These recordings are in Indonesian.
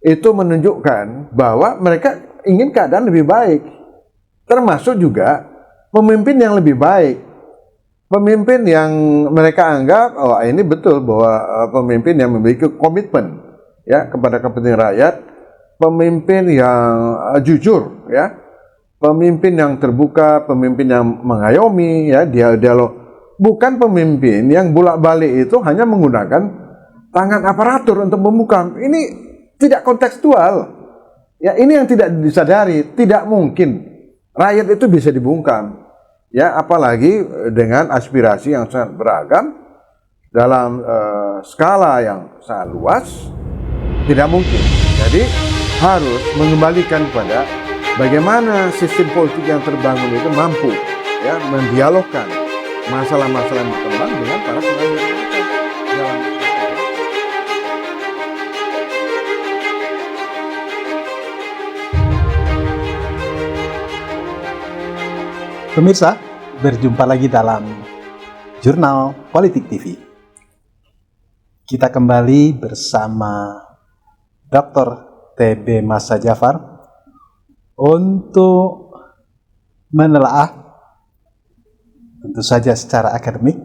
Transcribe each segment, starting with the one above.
itu menunjukkan bahwa mereka ingin keadaan lebih baik, termasuk juga pemimpin yang lebih baik, pemimpin yang mereka anggap ini betul bahwa pemimpin yang memiliki komitmen ya kepada kepentingan rakyat, pemimpin yang jujur ya, pemimpin yang terbuka, pemimpin yang mengayomi ya, dialog, bukan pemimpin yang bolak-balik itu hanya menggunakan tangan aparatur untuk membungkam. Ini tidak kontekstual. Ya, ini yang tidak disadari. Tidak mungkin rakyat itu bisa dibungkam. Ya, apalagi dengan aspirasi yang sangat beragam dalam skala yang sangat luas, tidak mungkin. Jadi harus mengembalikan kepada bagaimana sistem politik yang terbangun itu mampu ya mendialogkan masalah-masalah yang berkembang dengan para pengambil keputusan. Pemirsa, berjumpa lagi dalam Jurnal Politik TV. Kita kembali bersama Dr. T.B. Masa Jafar untuk menelaah, tentu saja secara akademik,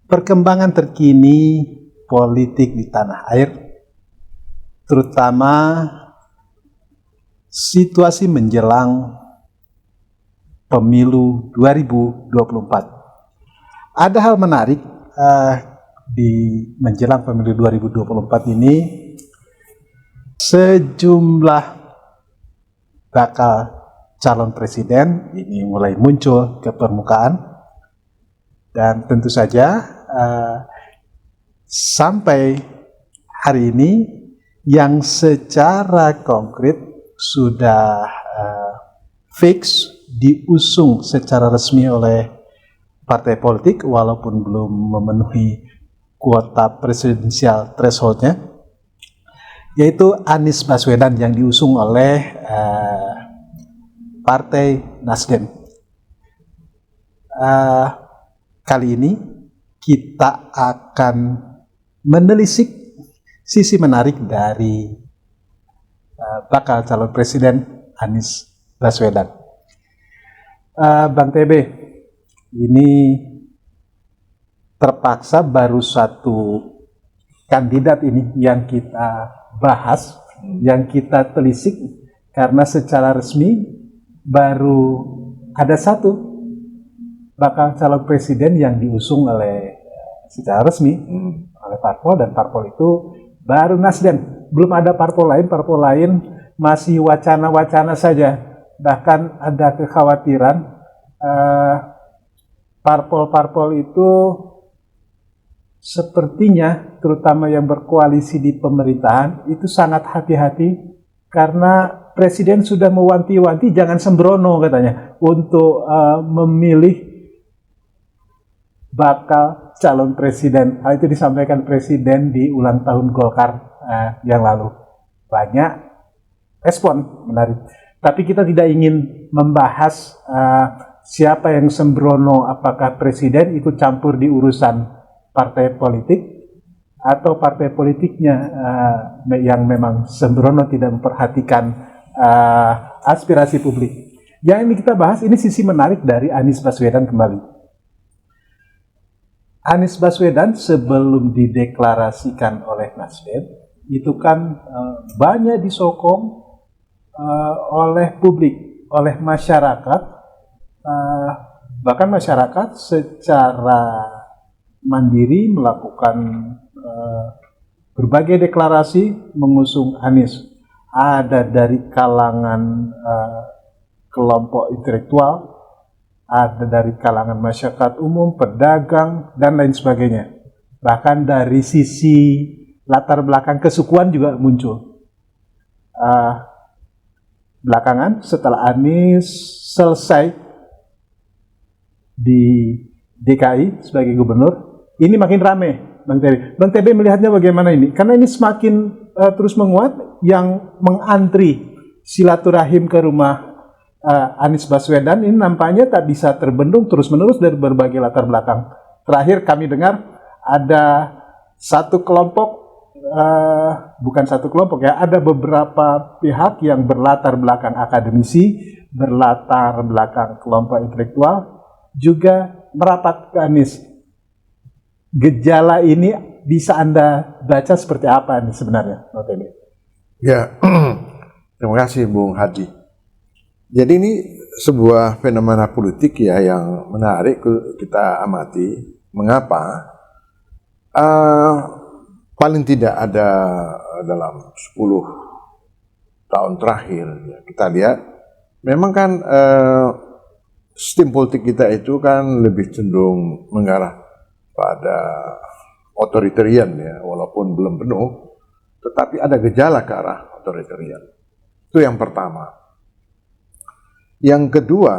perkembangan terkini politik di tanah air, terutama situasi menjelang Pemilu 2024. Ada hal menarik di menjelang Pemilu 2024 ini, sejumlah bakal calon presiden ini mulai muncul ke permukaan, dan tentu saja sampai hari ini yang secara konkret sudah fix diusung secara resmi oleh partai politik walaupun belum memenuhi kuota presidensial thresholdnya, yaitu Anies Baswedan yang diusung oleh Partai Nasdem. Kali ini kita akan menelisik sisi menarik dari bakal calon presiden Anies Baswedan. Bang TB, ini terpaksa baru satu kandidat ini yang kita bahas, yang kita telisik, karena secara resmi baru ada satu bakal calon presiden yang diusung oleh secara resmi oleh parpol, dan parpol itu baru Nasdem. Belum ada parpol lain masih wacana-wacana saja. Bahkan ada kekhawatiran parpol-parpol itu sepertinya, terutama yang berkoalisi di pemerintahan, itu sangat hati-hati karena presiden sudah mewanti-wanti jangan sembrono katanya untuk memilih bakal calon presiden. Hal itu disampaikan presiden di ulang tahun Golkar yang lalu. Banyak respon menarik. Tapi kita tidak ingin membahas siapa yang sembrono, apakah presiden ikut campur di urusan partai politik atau partai politiknya yang memang sembrono tidak memperhatikan aspirasi publik. Yang ini kita bahas, ini sisi menarik dari Anies Baswedan kembali. Anies Baswedan sebelum dideklarasikan oleh Nasdem itu kan banyak disokong oleh publik, oleh masyarakat, bahkan masyarakat secara mandiri melakukan berbagai deklarasi mengusung Anies. Ada dari kalangan kelompok intelektual, ada dari kalangan masyarakat umum, pedagang, dan lain sebagainya. Bahkan dari sisi latar belakang kesukuan juga muncul. Belakangan setelah Anies selesai di DKI sebagai gubernur, ini makin ramai, Bang TB. Bang TB melihatnya bagaimana ini? Karena ini semakin terus menguat, yang mengantri silaturahim ke rumah Anies Baswedan ini nampaknya tak bisa terbendung, terus-menerus dari berbagai latar belakang. Terakhir kami dengar ada satu kelompok bukan satu kelompok ya, ada beberapa pihak yang berlatar belakang akademisi, berlatar belakang kelompok intelektual, juga merapat ke Anies. Gejala ini bisa Anda baca seperti apa nih sebenarnya, Notelia? Ya, terima kasih Bung Hadi. Jadi ini sebuah fenomena politik ya yang menarik kita amati. Mengapa? Paling tidak ada dalam 10 tahun terakhir ya, kita lihat memang kan sistem politik kita itu kan lebih cenderung mengarah pada otoritarian ya, walaupun belum penuh, tetapi ada gejala ke arah otoritarian. Itu yang pertama. Yang kedua,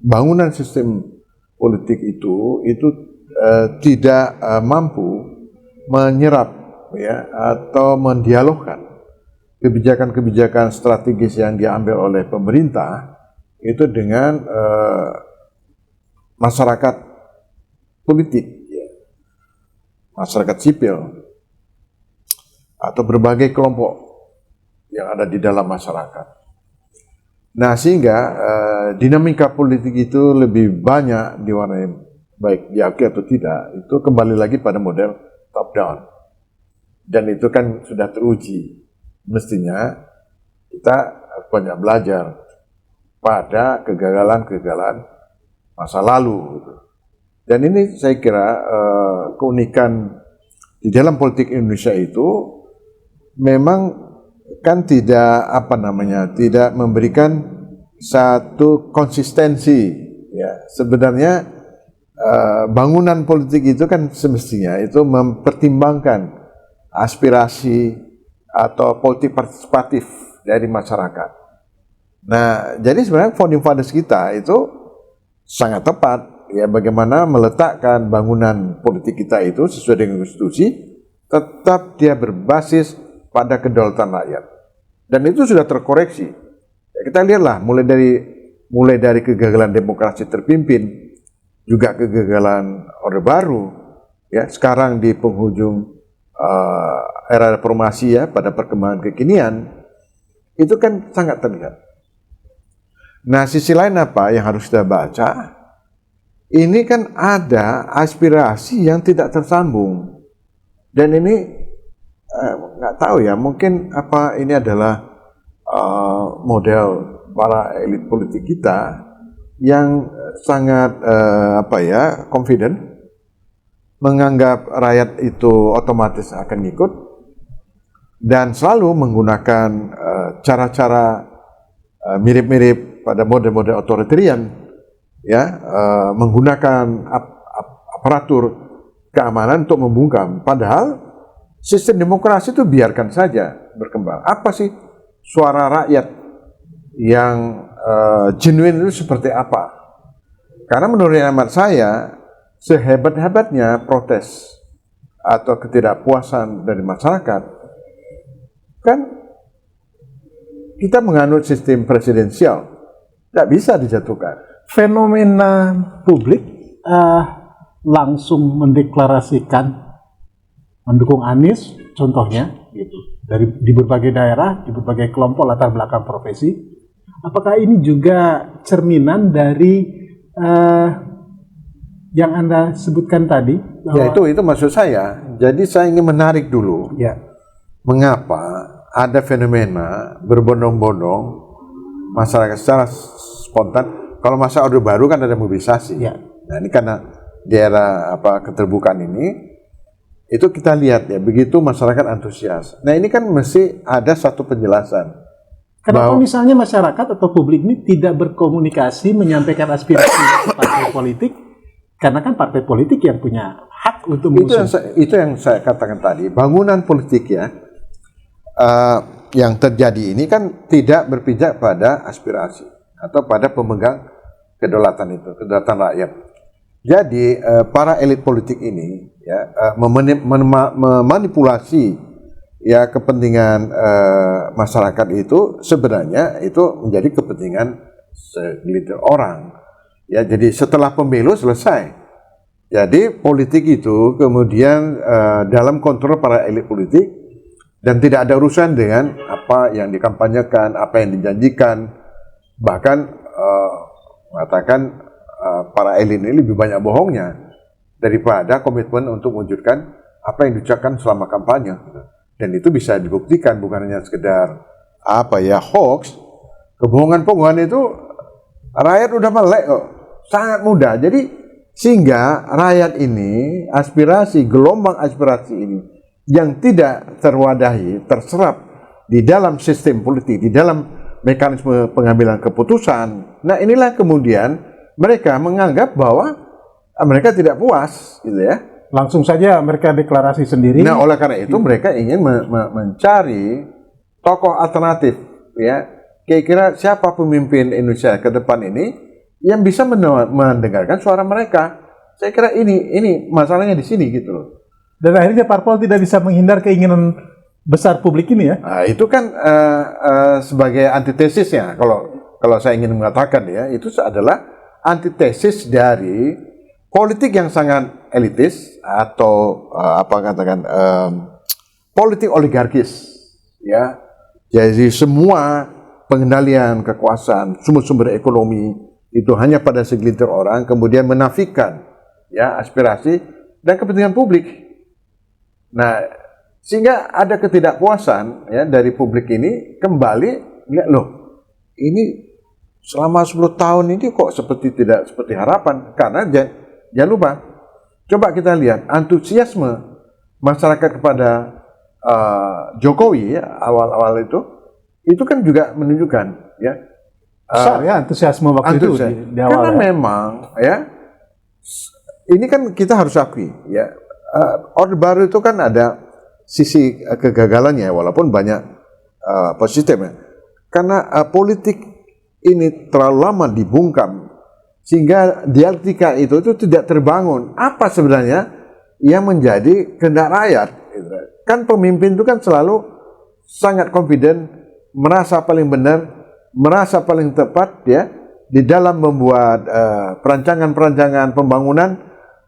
bangunan sistem politik itu tidak mampu menyerap ya atau mendialogkan kebijakan-kebijakan strategis yang diambil oleh pemerintah itu dengan masyarakat politik, ya, masyarakat sipil atau berbagai kelompok yang ada di dalam masyarakat. Nah, sehingga dinamika politik itu lebih banyak diwarnai, baik diakui atau tidak, itu kembali lagi pada model top down. Dan itu kan sudah teruji. Mestinya kita banyak belajar pada kegagalan-kegagalan masa lalu. Dan ini saya kira keunikan di dalam politik Indonesia itu memang kan tidak memberikan satu konsistensi ya. Sebenarnya bangunan politik itu kan semestinya itu mempertimbangkan aspirasi atau politik partisipatif dari masyarakat. Nah, jadi sebenarnya founding fathers kita itu sangat tepat ya, bagaimana meletakkan bangunan politik kita itu sesuai dengan konstitusi, tetap dia berbasis pada kedaulatan rakyat. Dan itu sudah terkoreksi. Ya, kita lihatlah mulai dari kegagalan demokrasi terpimpin, juga kegagalan Orde Baru, ya sekarang di penghujung era reformasi ya, pada perkembangan kekinian, itu kan sangat terlihat. Nah, sisi lain apa yang harus kita baca? Ini kan ada aspirasi yang tidak tersambung. Dan ini nggak tahu ya, mungkin apa ini adalah model para elit politik kita yang sangat confident, menganggap rakyat itu otomatis akan ikut, dan selalu menggunakan cara-cara mirip-mirip pada model-model otoritarian, ya, menggunakan aparatur keamanan untuk membungkam. Padahal sistem demokrasi itu biarkan saja berkembang. Apa sih suara rakyat yang genuine itu seperti apa? Karena menurut hemat saya, sehebat-hebatnya protes atau ketidakpuasan dari masyarakat, kan kita menganut sistem presidensial, tidak bisa dijatuhkan. Fenomena publik langsung mendeklarasikan mendukung Anies, contohnya gitu, di berbagai daerah, di berbagai kelompok latar belakang profesi. Apakah ini juga cerminan dari yang Anda sebutkan tadi? Ya, itu maksud saya. Jadi saya ingin menarik dulu. Ya. Mengapa ada fenomena berbondong-bondong masyarakat secara spontan. Kalau masa Orde Baru kan ada mobilisasi. Ya. Nah, ini karena di era keterbukaan ini, itu kita lihat ya, begitu masyarakat antusias. Nah, ini kan mesti ada satu penjelasan. Kenapa misalnya masyarakat atau publik ini tidak berkomunikasi, menyampaikan aspirasi ke partai politik? Karena kan partai politik yang punya hak untuk mengusung. Itu yang saya katakan tadi. Bangunan politik ya, yang terjadi ini kan tidak berpijak pada aspirasi atau pada pemegang kedaulatan itu, kedaulatan rakyat. Jadi para elit politik ini ya memanipulasi ya kepentingan masyarakat itu, sebenarnya itu menjadi kepentingan segelintir orang. Ya, jadi setelah pemilu selesai, Jadi politik itu kemudian dalam kontrol para elit politik dan tidak ada urusan dengan apa yang dikampanyekan, apa yang dijanjikan. Bahkan mengatakan para elit ini lebih banyak bohongnya daripada komitmen untuk mewujudkan apa yang diucapkan selama kampanye. Dan itu bisa dibuktikan, bukan hanya sekedar hoax. Kebohongan-kebohongan itu rakyat udah melek kok, sangat mudah. Jadi sehingga rakyat ini, gelombang aspirasi ini yang tidak terwadahi, terserap di dalam sistem politik, di dalam mekanisme pengambilan keputusan. Nah, inilah kemudian mereka menganggap bahwa mereka tidak puas, gitu ya. Langsung saja mereka deklarasi sendiri. Nah, oleh karena itu mereka ingin mencari tokoh alternatif, ya. Kira-kira siapa pemimpin Indonesia ke depan ini yang bisa mendengarkan suara mereka. Saya kira ini masalahnya di sini gitu loh. Dan akhirnya parpol tidak bisa menghindar keinginan besar publik ini ya. Nah, itu kan sebagai antitesisnya. Kalau saya ingin mengatakan ya, itu adalah antitesis dari politik yang sangat elitis atau politik oligarkis, ya. Jadi semua pengendalian kekuasaan, sumber-sumber ekonomi itu hanya pada segelintir orang, kemudian menafikan ya aspirasi dan kepentingan publik. Nah, sehingga ada ketidakpuasan ya dari publik ini kembali lihat loh, ini selama 10 tahun ini kok tidak seperti harapan. Karena jangan lupa, coba kita lihat antusiasme masyarakat kepada Jokowi ya, awal-awal itu kan juga menunjukkan ya besar ya antusiasme waktu itu di awal. Karena memang ya ini kan kita harus akui ya, Orde Baru itu kan ada sisi kegagalannya walaupun banyak positifnya. Karena politik ini terlalu lama dibungkam sehingga dialektika itu tidak terbangun. Apa sebenarnya yang menjadi kehendak rakyat? Kan pemimpin itu kan selalu sangat confident, merasa paling benar, merasa paling tepat ya di dalam membuat perancangan-perancangan pembangunan,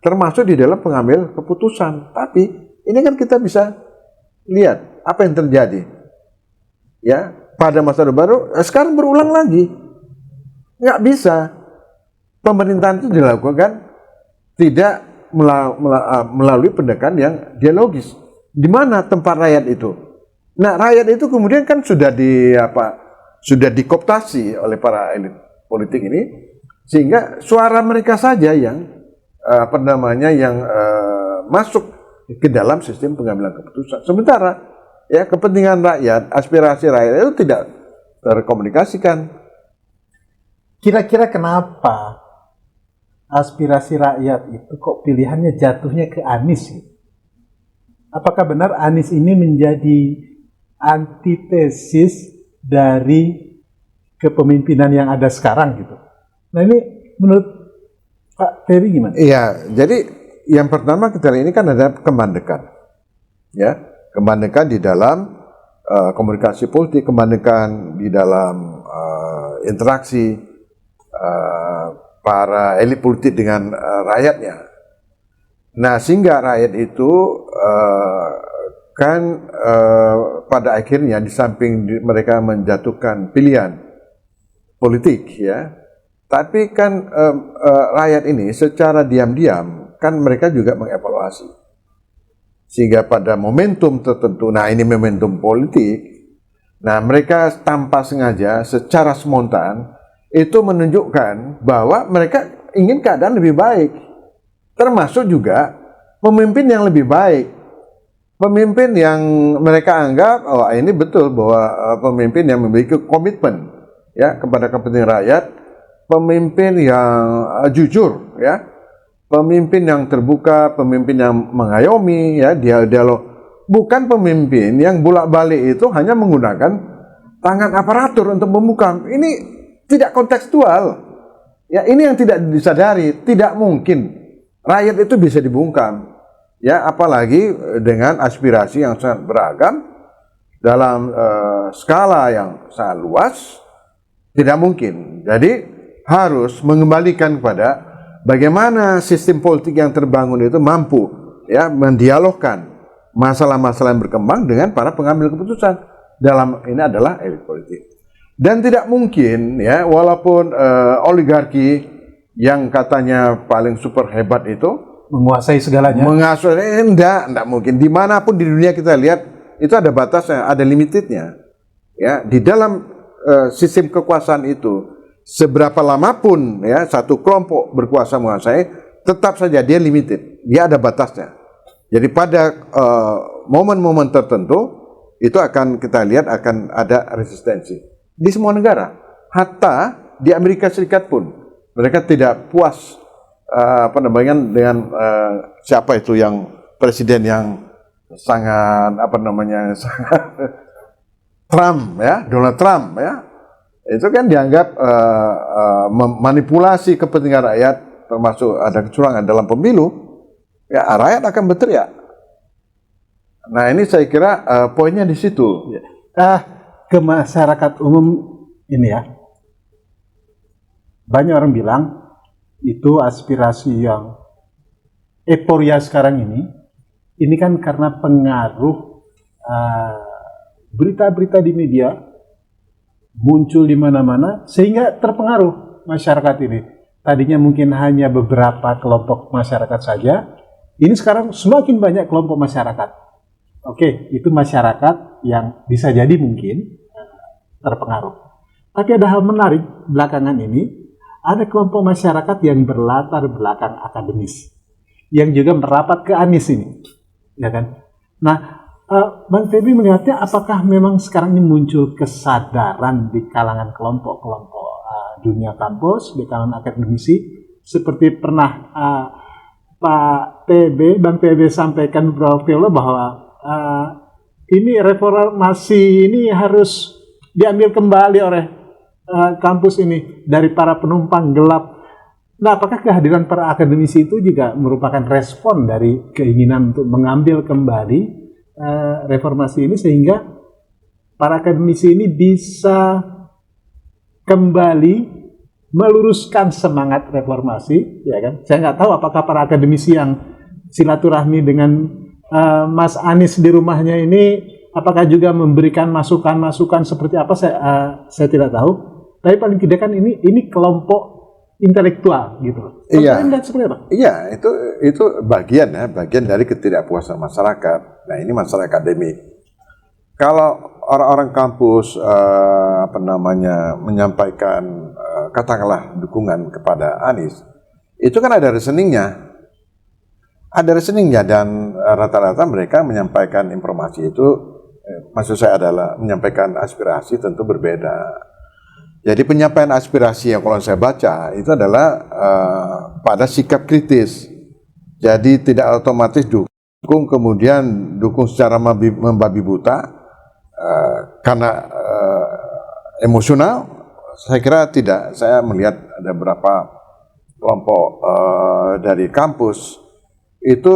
termasuk di dalam pengambil keputusan. Tapi ini kan kita bisa lihat apa yang terjadi ya pada masa Orde Baru. Sekarang berulang lagi, nggak bisa. Pemerintahan itu dilakukan tidak melalui pendekatan yang dialogis. Di mana tempat rakyat itu? Nah, rakyat itu kemudian kan sudah dikooptasi oleh para elit politik ini, sehingga suara mereka saja yang masuk ke dalam sistem pengambilan keputusan. Sementara ya kepentingan rakyat, aspirasi rakyat itu tidak terkomunikasikan. Kira-kira kenapa aspirasi rakyat itu kok pilihannya jatuhnya ke Anies? Apakah benar Anies ini menjadi antitesis dari kepemimpinan yang ada sekarang gitu? Nah, ini menurut Pak Ferry gimana? Iya, jadi yang pertama kita lihat ini kan ada kemandekan, ya, kemandekan di dalam komunikasi politik, kemandekan di dalam interaksi para elit politik dengan rakyatnya. Nah, sehingga rakyat itu pada akhirnya di samping mereka menjatuhkan pilihan politik ya, tapi kan rakyat ini secara diam-diam kan mereka juga mengevaluasi, sehingga pada momentum tertentu, nah ini momentum politik, nah mereka tanpa sengaja secara spontan itu menunjukkan bahwa mereka ingin keadaan lebih baik, termasuk juga pemimpin yang lebih baik. Pemimpin yang mereka anggap, ini betul bahwa pemimpin yang memiliki komitmen ya kepada kepentingan rakyat, pemimpin yang jujur ya, pemimpin yang terbuka, pemimpin yang mengayomi ya, dialog. Bukan pemimpin yang bolak-balik itu hanya menggunakan tangan aparatur untuk membungkam. Ini tidak kontekstual. Ya, ini yang tidak disadari, tidak mungkin rakyat itu bisa dibungkam. Ya, apalagi dengan aspirasi yang sangat beragam dalam skala yang sangat luas, tidak mungkin. Jadi harus mengembalikan kepada bagaimana sistem politik yang terbangun itu mampu ya mendialogkan masalah-masalah yang berkembang dengan para pengambil keputusan. Dalam ini adalah elit politik. Dan tidak mungkin ya, walaupun oligarki yang katanya paling super hebat itu menguasai segalanya. enggak mungkin. Dimanapun di dunia kita lihat itu ada batasnya, ada limitednya. Ya, di dalam sistem kekuasaan itu, seberapa lama pun ya satu kelompok berkuasa menguasai, tetap saja dia limited, dia ada batasnya. Jadi pada momen-momen tertentu itu akan kita lihat akan ada resistensi di semua negara, hatta di Amerika Serikat pun mereka tidak puas dengan siapa itu yang presiden yang sangat sangat Trump ya, Donald Trump ya, itu kan dianggap memanipulasi kepentingan rakyat, termasuk ada kecurangan dalam pemilu, ya rakyat akan berteriak. Nah ini saya kira poinnya di situ. Ke masyarakat umum ini ya, banyak orang bilang itu aspirasi yang euforia sekarang ini kan karena pengaruh berita-berita di media muncul di mana-mana sehingga terpengaruh masyarakat ini. Tadinya mungkin hanya beberapa kelompok masyarakat saja, ini sekarang semakin banyak kelompok masyarakat. Oke, itu masyarakat yang bisa jadi mungkin terpengaruh. Tapi ada hal menarik belakangan ini, ada kelompok masyarakat yang berlatar belakang akademis, yang juga merapat ke Anies ini, ya kan? Nah, Bang Feby melihatnya apakah memang sekarang ini muncul kesadaran di kalangan kelompok-kelompok dunia kampus, di kalangan akademisi, seperti pernah Bang PB sampaikan beberapa waktu lalu bahwa ini reformasi ini harus diambil kembali oleh kampus ini dari para penumpang gelap. Nah, apakah kehadiran para akademisi itu juga merupakan respon dari keinginan untuk mengambil kembali reformasi ini sehingga para akademisi ini bisa kembali meluruskan semangat reformasi, ya kan? Saya nggak tahu apakah para akademisi yang silaturahmi dengan Mas Anies di rumahnya ini apakah juga memberikan masukan-masukan seperti apa, saya tidak tahu. Tapi paling tidak kan ini kelompok intelektual gitu. Iya. Seperti apa? Iya, itu bagian dari ketidakpuasan masyarakat. Nah, ini masalah akademik. Kalau orang-orang kampus menyampaikan katakanlah dukungan kepada Anies, itu kan ada reasoningnya. Dan rata-rata mereka menyampaikan informasi itu, maksud saya adalah menyampaikan aspirasi tentu berbeda. Jadi penyampaian aspirasi yang kalau saya baca itu adalah pada sikap kritis. Jadi tidak otomatis dukung kemudian dukung secara membabi buta karena emosional. Saya kira tidak. Saya melihat ada beberapa kelompok dari kampus itu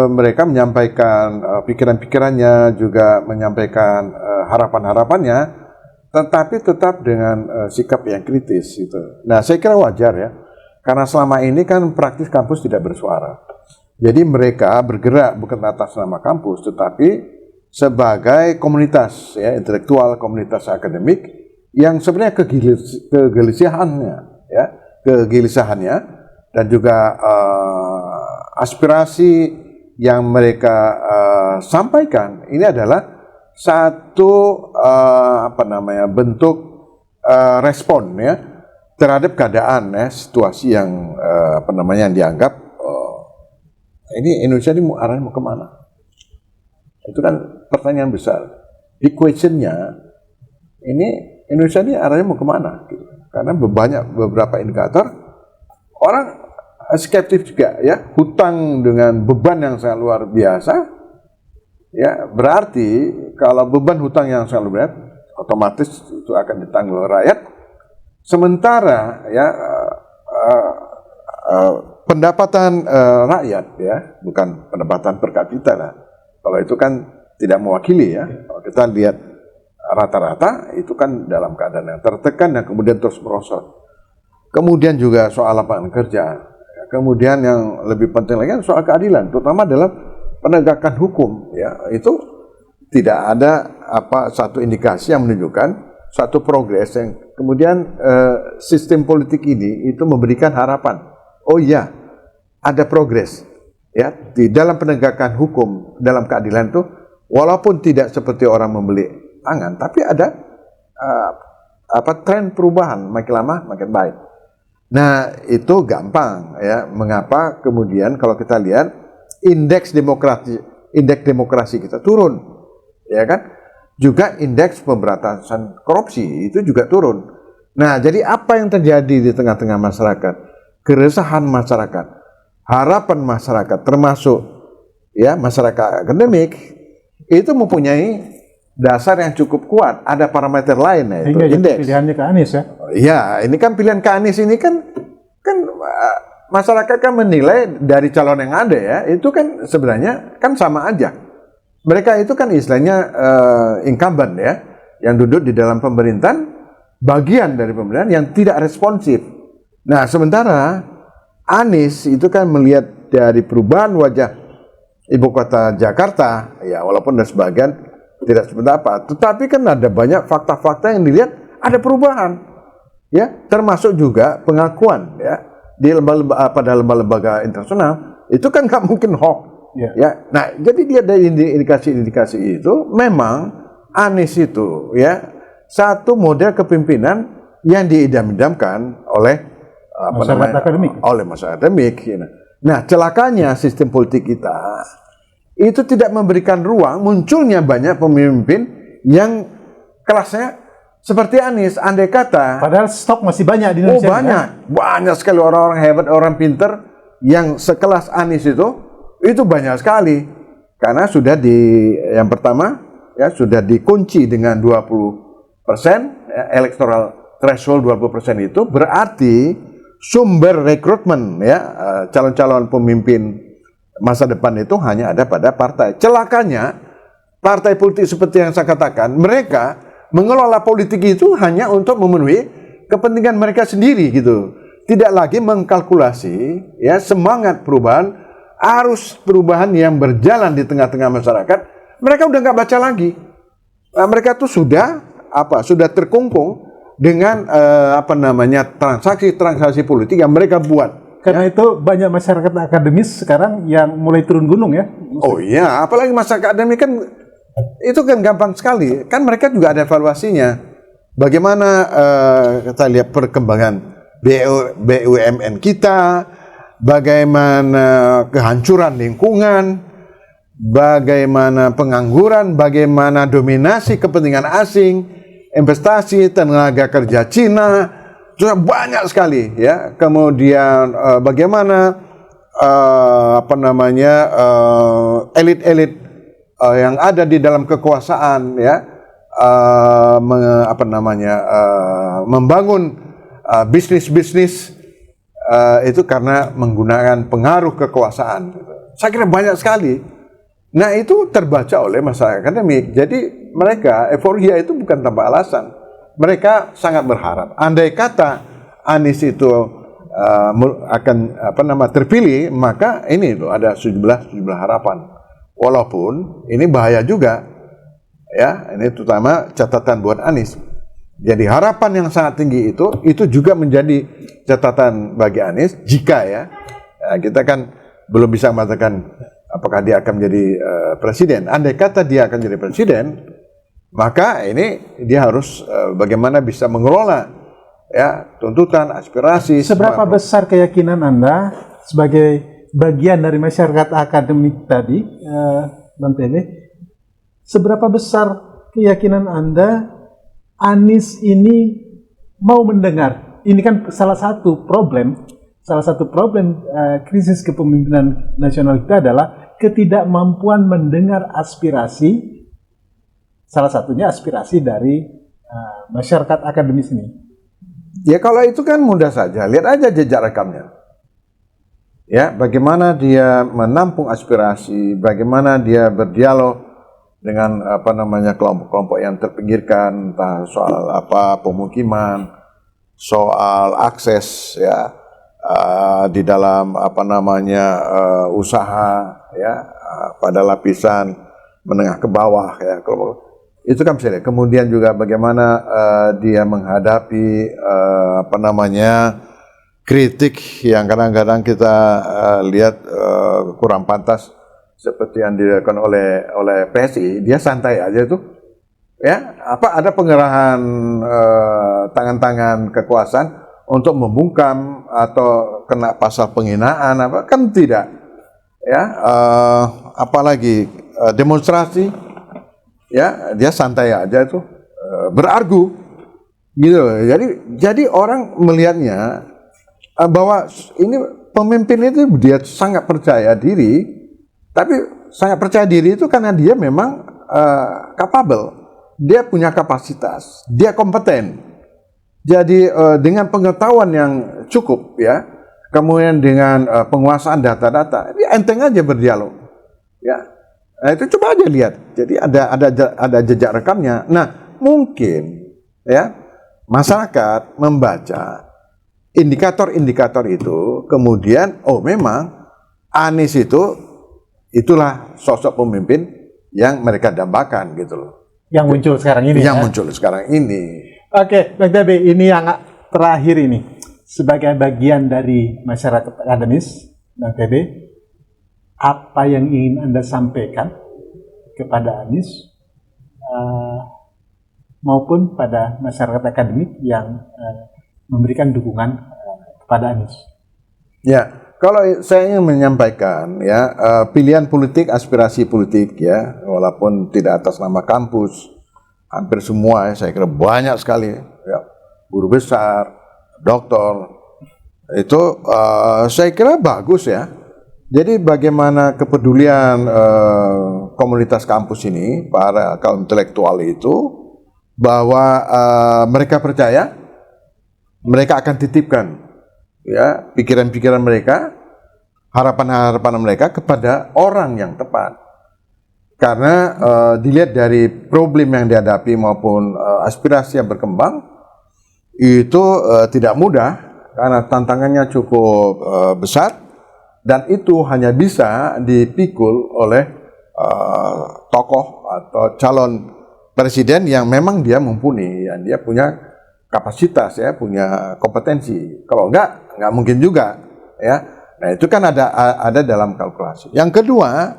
mereka menyampaikan pikiran-pikirannya, juga menyampaikan harapan-harapannya, tetapi tetap dengan sikap yang kritis gitu. Nah, saya kira wajar ya, karena selama ini kan praktis kampus tidak bersuara. Jadi mereka bergerak bukan atas nama kampus, tetapi sebagai komunitas ya, intelektual, komunitas akademik yang sebenarnya kegelisahannya dan juga aspirasi yang mereka sampaikan ini adalah satu bentuk respon ya terhadap keadaan ya, situasi yang yang dianggap ini Indonesia ini arahnya mau kemana? Itu kan pertanyaan besar. Di questionnya ini Indonesia ini arahnya mau kemana? Gitu. Karena beberapa indikator orang skeptis juga ya, hutang dengan beban yang sangat luar biasa ya, berarti kalau beban hutang yang sangat luar biasa otomatis itu akan ditanggung oleh rakyat, sementara ya pendapatan rakyat ya, bukan pendapatan per kapita lah, kalau itu kan tidak mewakili ya. Kalau kita lihat rata-rata itu kan dalam keadaan yang tertekan dan kemudian terus merosot. Kemudian juga soal lapangan kerja. kemudian yang lebih penting lagi soal keadilan, terutama dalam penegakan hukum. Ya, itu tidak ada satu indikasi yang menunjukkan satu progres yang kemudian sistem politik ini itu memberikan harapan. Oh iya, ada progres. Ya, di dalam penegakan hukum, dalam keadilan itu, walaupun tidak seperti orang membeli tangan, tapi ada tren perubahan makin lama makin baik. Nah, itu gampang ya. Mengapa kemudian kalau kita lihat indeks demokrasi kita turun, ya kan? Juga indeks pemberantasan korupsi itu juga turun. Nah, jadi apa yang terjadi di tengah-tengah masyarakat? Keresahan masyarakat, harapan masyarakat, termasuk ya masyarakat akademik, itu mempunyai dasar yang cukup kuat. Ada parameter lain, yaitu indeks. Pilihannya ke Anies ya? Ya, ini kan pilihan ke Anies ini kan masyarakat kan menilai dari calon yang ada ya, itu kan sebenarnya kan sama aja. Mereka itu kan istilahnya incumbent ya, yang duduk di dalam pemerintahan, bagian dari pemerintahan yang tidak responsif. Nah, sementara Anies itu kan melihat dari perubahan wajah ibu kota Jakarta, ya walaupun ada sebagian tidak sependapat, tetapi kan ada banyak fakta-fakta yang dilihat ada perubahan, ya termasuk juga pengakuan ya di pada lembaga-lembaga internasional itu kan nggak mungkin hoax, ya. Nah jadi dia dari indikasi-indikasi itu memang Anies itu ya satu model kepemimpinan yang diidam-idamkan oleh masyarakat akademik. Oleh masyarakat akademik. Ya. Nah celakanya sistem politik kita itu tidak memberikan ruang munculnya banyak pemimpin yang kelasnya seperti Anies. Andai kata, padahal stok masih banyak di Indonesia. Oh banyak sekali orang-orang hebat, orang pinter yang sekelas Anies itu banyak sekali. Karena sudah yang pertama ya sudah dikunci dengan 20% ya, electoral threshold 20% itu berarti sumber rekrutmen ya calon-calon pemimpin masa depan itu hanya ada pada partai. Celakanya, partai politik seperti yang saya katakan, mereka mengelola politik itu hanya untuk memenuhi kepentingan mereka sendiri gitu. Tidak lagi mengkalkulasi ya semangat perubahan, arus perubahan yang berjalan di tengah-tengah masyarakat. Mereka udah nggak baca lagi. Nah, mereka tuh sudah terkungkung dengan transaksi-transaksi politik yang mereka buat. Karena itu banyak masyarakat akademis sekarang yang mulai turun gunung ya. Oh iya, apalagi masyarakat akademik kan itu kan gampang sekali. Kan mereka juga ada evaluasinya. Bagaimana kita lihat perkembangan BUMN kita, bagaimana kehancuran lingkungan, bagaimana pengangguran, bagaimana dominasi kepentingan asing, investasi, tenaga kerja Cina, sudah banyak sekali ya. Kemudian bagaimana elit-elit yang ada di dalam kekuasaan ya membangun bisnis-bisnis itu karena menggunakan pengaruh kekuasaan. Saya kira banyak sekali. Nah itu terbaca oleh masyarakat akademik. Jadi mereka euforia itu bukan tanpa alasan. Mereka sangat berharap. Andai kata Anies itu akan terpilih, maka ini loh ada sejumlah harapan. Walaupun ini bahaya juga, ya ini terutama catatan buat Anies. Jadi harapan yang sangat tinggi itu juga menjadi catatan bagi Anies jika kita kan belum bisa mengatakan apakah dia akan menjadi presiden. Andai kata dia akan jadi presiden, maka ini dia harus bagaimana bisa mengelola ya tuntutan, aspirasi. Seberapa besar keyakinan Anda sebagai bagian dari masyarakat akademik tadi, Bang Tele, seberapa besar keyakinan Anda Anies ini mau mendengar? Ini kan salah satu problem krisis kepemimpinan nasional kita adalah ketidakmampuan mendengar aspirasi. Salah satunya aspirasi dari masyarakat akademis ini. Ya kalau itu kan mudah saja, lihat aja jejak rekamnya. Ya, bagaimana dia menampung aspirasi, bagaimana dia berdialog dengan kelompok-kelompok yang terpinggirkan, entah soal pemukiman, soal akses ya, di dalam usaha ya, pada lapisan menengah ke bawah ya, itu kan bisa lihat. Kemudian juga bagaimana dia menghadapi kritik yang kadang-kadang kita lihat kurang pantas seperti yang dilakukan oleh PSI. Dia santai aja tuh ya, ada pengerahan tangan-tangan kekuasaan untuk membungkam atau kena pasal penghinaan kan tidak ya, apalagi demonstrasi ya, dia santai aja itu berargu gitu. Jadi orang melihatnya bahwa ini pemimpin itu dia sangat percaya diri, tapi sangat percaya diri itu karena dia memang capable, dia punya kapasitas, dia kompeten. Jadi dengan pengetahuan yang cukup ya, kemudian dengan penguasaan data-data, dia enteng aja berdialog ya. Nah, itu coba aja lihat. Jadi ada jejak rekamnya. Nah, mungkin ya masyarakat membaca indikator-indikator itu, kemudian memang Anies itulah sosok pemimpin yang mereka dambakan gitu loh. Yang muncul sekarang ini. Yang muncul sekarang ini. Oke, Bang TB, ini yang terakhir ini. Sebagai bagian dari masyarakat akademis, Bang TB, apa yang ingin Anda sampaikan kepada Anies maupun pada masyarakat akademik yang memberikan dukungan kepada Anies? Ya, kalau saya ingin menyampaikan ya, pilihan politik, aspirasi politik ya, walaupun tidak atas nama kampus, hampir semua ya, saya kira banyak sekali ya, guru besar, doktor, itu saya kira bagus ya. Jadi bagaimana kepedulian komunitas kampus ini, para kaum intelektual itu, bahwa mereka percaya mereka akan titipkan ya pikiran-pikiran mereka, harapan-harapan mereka kepada orang yang tepat. Karena dilihat dari problem yang dihadapi maupun aspirasi yang berkembang, itu tidak mudah karena tantangannya cukup besar, dan itu hanya bisa dipikul oleh tokoh atau calon presiden yang memang dia mumpuni, yang dia punya kapasitas ya, punya kompetensi. Kalau enggak mungkin juga ya. Nah, itu kan ada dalam kalkulasi. Yang kedua,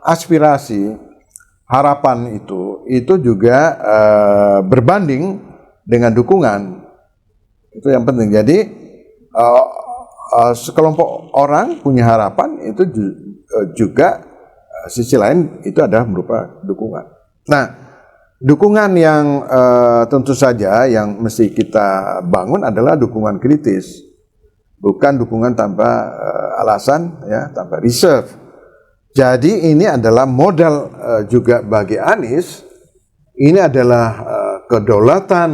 aspirasi, harapan itu juga berbanding dengan dukungan. Itu yang penting. Jadi sekelompok orang punya harapan, itu juga sisi lain itu adalah berupa dukungan. Nah, dukungan yang tentu saja yang mesti kita bangun adalah dukungan kritis, bukan dukungan tanpa alasan ya, tanpa reserve. Jadi ini adalah modal juga bagi Anies. Ini adalah kedaulatan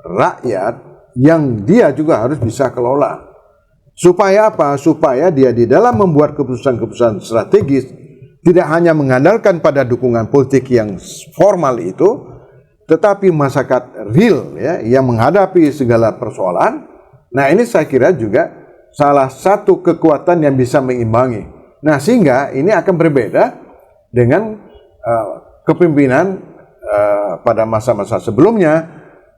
rakyat yang dia juga harus bisa kelola. Supaya apa? Supaya dia di dalam membuat keputusan-keputusan strategis tidak hanya mengandalkan pada dukungan politik yang formal itu, tetapi masyarakat real ya, yang menghadapi segala persoalan. Nah, ini saya kira juga salah satu kekuatan yang bisa mengimbangi. Nah, sehingga ini akan berbeda dengan kepemimpinan pada masa-masa sebelumnya,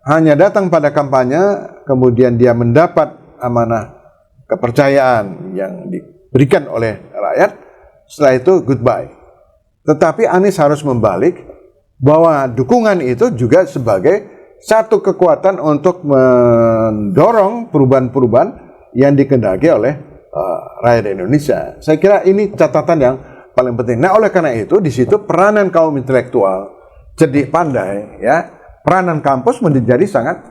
hanya datang pada kampanye, kemudian dia mendapat amanah kepercayaan yang diberikan oleh rakyat, setelah itu goodbye. Tetapi Anies harus membalik, bahwa dukungan itu juga sebagai satu kekuatan untuk mendorong perubahan-perubahan yang dikehendaki oleh rakyat Indonesia. Saya kira ini catatan yang paling penting. Nah, oleh karena itu di situ peranan kaum intelektual, cerdik pandai ya, peranan kampus menjadi sangat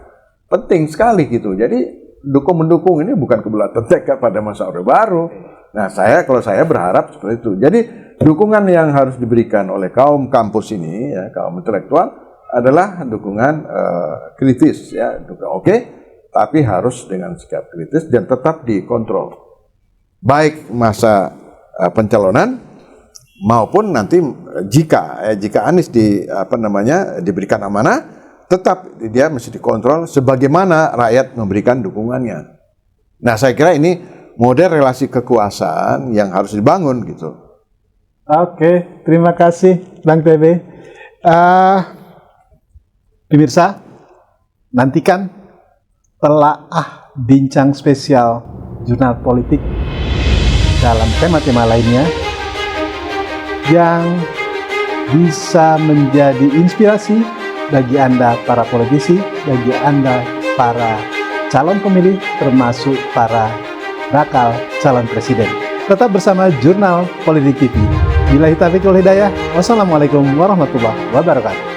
penting sekali gitu. Jadi mendukung ini bukan kebelakang tekad pada masa Orde Baru. Nah, kalau saya berharap seperti itu. Jadi dukungan yang harus diberikan oleh kaum kampus ini, ya, kaum intelektual, adalah dukungan kritis, ya, oke, tapi harus dengan sikap kritis dan tetap dikontrol, baik masa pencalonan maupun nanti jika Anies diberikan amanah, tetap dia mesti dikontrol sebagaimana rakyat memberikan dukungannya. Nah, saya kira ini model relasi kekuasaan yang harus dibangun gitu. Oke, terima kasih Bang TB. Pemirsa, nantikan telaah bincang spesial Jurnal Politik dalam tema-tema lainnya yang bisa menjadi inspirasi bagi Anda para politisi, bagi Anda para calon pemilih, termasuk para bakal calon presiden. Tetap bersama Jurnal Politik TV. Billahi taufiq wal hidayah. Wassalamualaikum warahmatullahi wabarakatuh.